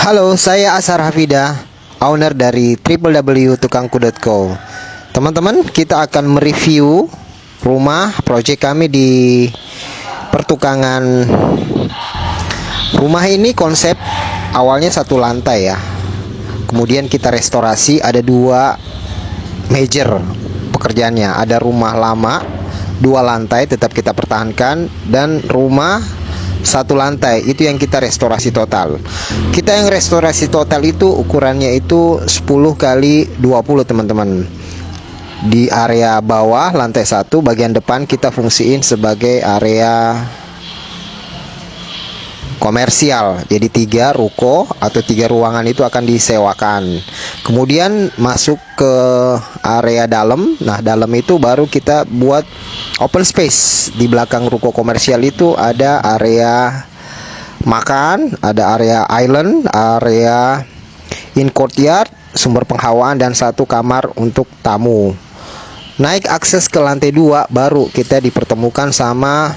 Halo, saya Asar Hafida, owner dari www.tukangku.co. Teman-teman, kita akan mereview rumah proyek kami di pertukangan. Rumah ini konsep awalnya satu lantai ya. Kemudian kita restorasi, ada dua major pekerjaannya. Ada rumah lama, dua lantai tetap kita pertahankan, dan rumah satu lantai itu yang kita restorasi total. Kita yang restorasi total itu ukurannya itu 10 kali 20 teman-teman. Di area bawah lantai 1 bagian depan kita fungsiin sebagai area komersial. Jadi 3 ruko atau 3 ruangan itu akan disewakan. Kemudian masuk ke area dalam. Nah, dalam itu baru kita buat open space. Di belakang ruko komersial itu ada area makan, ada area island, area in courtyard, sumber penghawaan, dan satu kamar untuk tamu. Naik akses ke lantai 2 baru kita dipertemukan sama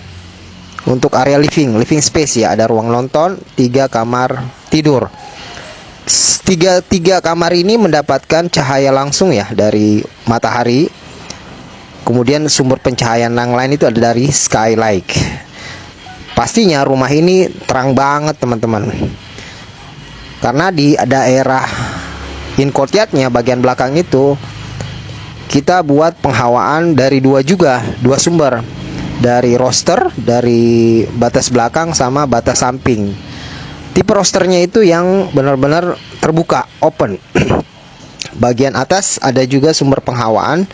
untuk area living space ya. Ada ruang nonton, 3 kamar tidur. Tiga kamar ini mendapatkan cahaya langsung ya dari matahari. Kemudian sumber pencahayaan yang lain itu ada dari skylight. Pastinya rumah ini terang banget teman-teman, karena di daerah in courtyardnya bagian belakang itu kita buat penghawaan dari dua sumber, dari roster, dari batas belakang sama batas samping. Tipe rosternya itu yang benar-benar terbuka, open. Bagian atas ada juga sumber penghawaan,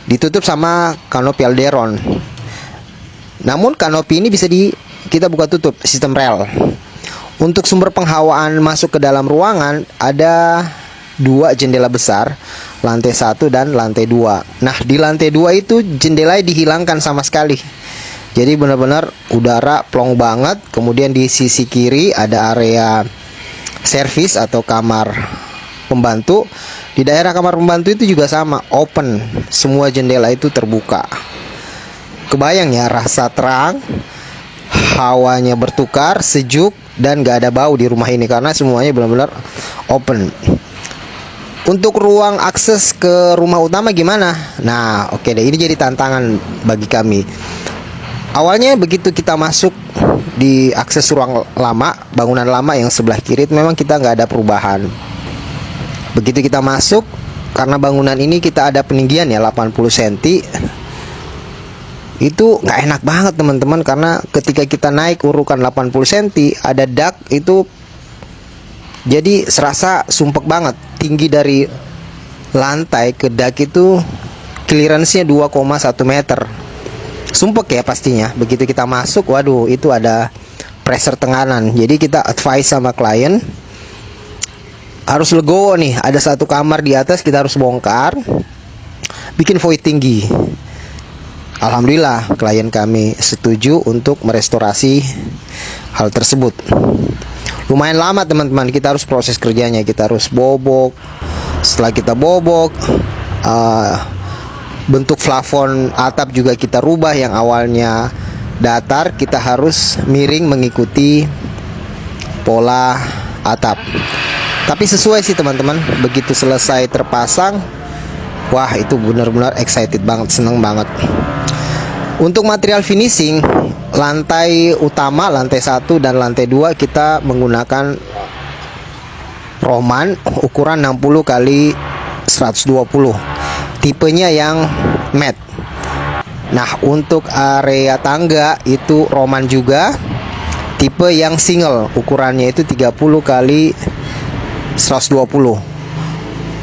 ditutup sama kanopi alderon. Namun kanopi ini bisa kita buka tutup sistem rel. Untuk sumber penghawaan masuk ke dalam ruangan ada 2 jendela besar, lantai 1 dan lantai 2. Nah, di lantai 2 itu jendela dihilangkan sama sekali. Jadi benar-benar udara plong banget. Kemudian di sisi kiri ada area servis atau kamar pembantu. Di daerah kamar pembantu itu juga sama, open. Semua jendela itu terbuka. Kebayang ya rasa terang, hawanya bertukar, sejuk, dan gak ada bau di rumah ini karena semuanya benar-benar open. Untuk ruang akses ke rumah utama gimana? Nah, oke deh, ini jadi tantangan bagi kami. Awalnya begitu kita masuk di akses ruang lama, bangunan lama yang sebelah kiri, memang kita nggak ada perubahan. Begitu kita masuk, karena bangunan ini kita ada peninggian ya 80 cm, itu nggak enak banget teman-teman, karena ketika kita naik urukan 80 cm ada dak itu, jadi serasa sumpek banget. Tinggi dari lantai ke dak itu clearance-nya 2,1 meter. Sumpek ya pastinya. Begitu kita masuk, waduh, itu ada pressure tekanan. Jadi kita advice sama klien, harus legowo nih, ada satu kamar di atas kita harus bongkar, bikin void tinggi. Alhamdulillah klien kami setuju untuk merestorasi hal tersebut. Lumayan lama teman-teman, kita harus proses kerjanya, kita harus bobok. Setelah kita bobok, bentuk plafon atap juga kita rubah. Yang awalnya datar kita harus miring mengikuti pola atap. Tapi sesuai sih teman-teman. Begitu selesai terpasang, wah itu benar-benar excited banget, seneng banget. Untuk material finishing, lantai utama, lantai 1 dan lantai 2 kita menggunakan Roman ukuran 60 kali 120, tipenya yang matte. Nah, untuk area tangga itu Roman juga, tipe yang single, ukurannya itu 30 kali 120.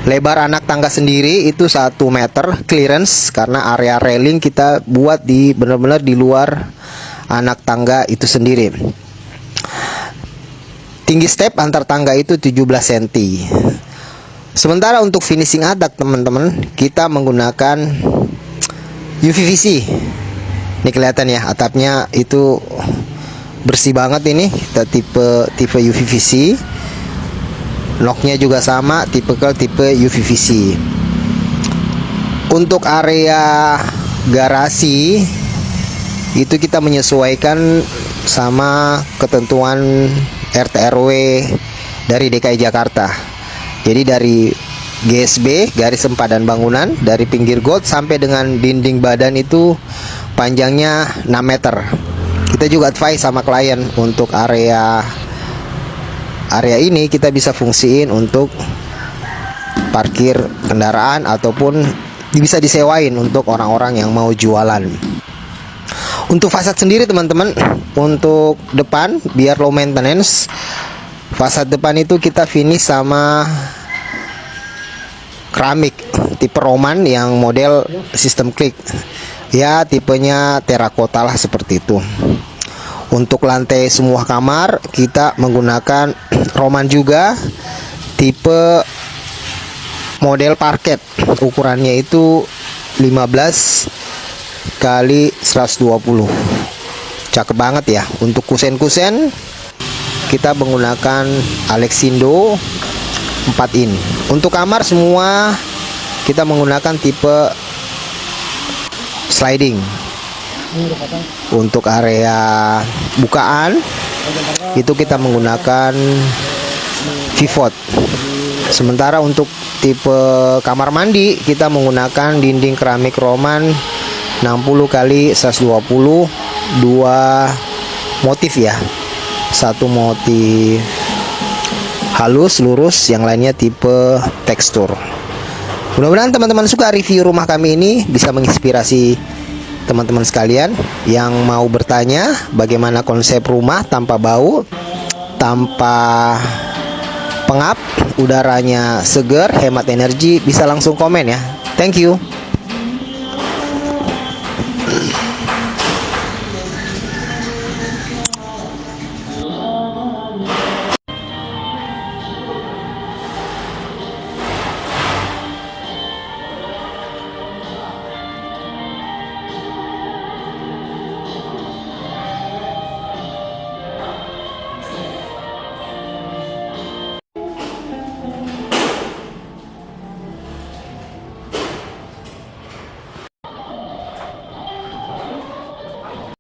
Lebar anak tangga sendiri itu 1 meter clearance, karena area railing kita buat di benar-benar di luar anak tangga itu sendiri. Tinggi step antar tangga itu 17 cm. Sementara untuk finishing atap teman-teman, kita menggunakan UVVC. Ini kelihatan ya, atapnya itu bersih banget ini. Kita tipe UVVC. Locknya juga sama, tipe UVVC. Untuk area garasi itu kita menyesuaikan sama ketentuan RT RW dari DKI Jakarta. Jadi dari GSB, garis sempadan bangunan, dari pinggir got sampai dengan dinding badan itu panjangnya 6 meter. Kita juga advice sama klien untuk area ini kita bisa fungsiin untuk parkir kendaraan ataupun bisa disewain untuk orang-orang yang mau jualan. Untuk fasad sendiri teman-teman, untuk depan biar low maintenance, fasad depan itu kita finish sama keramik tipe Roman yang model sistem klik. Ya, tipenya terakota lah seperti itu. Untuk lantai semua kamar kita menggunakan Roman juga, tipe model parket. Ukurannya itu 15 kali 120. Cakep banget ya. Untuk kusen-kusen kita menggunakan Alexindo 4 in. Untuk kamar semua kita menggunakan tipe sliding. Untuk area bukaan itu kita menggunakan pivot. Sementara untuk tipe kamar mandi kita menggunakan dinding keramik Roman 60 kali 120, dua motif ya. Satu motif halus lurus, yang lainnya tipe tekstur. Mudah-mudahan teman-teman suka review rumah kami ini, bisa menginspirasi teman-teman sekalian yang mau bertanya bagaimana konsep rumah tanpa bau, tanpa pengap, udaranya segar, hemat energi, bisa langsung komen ya. Thank you.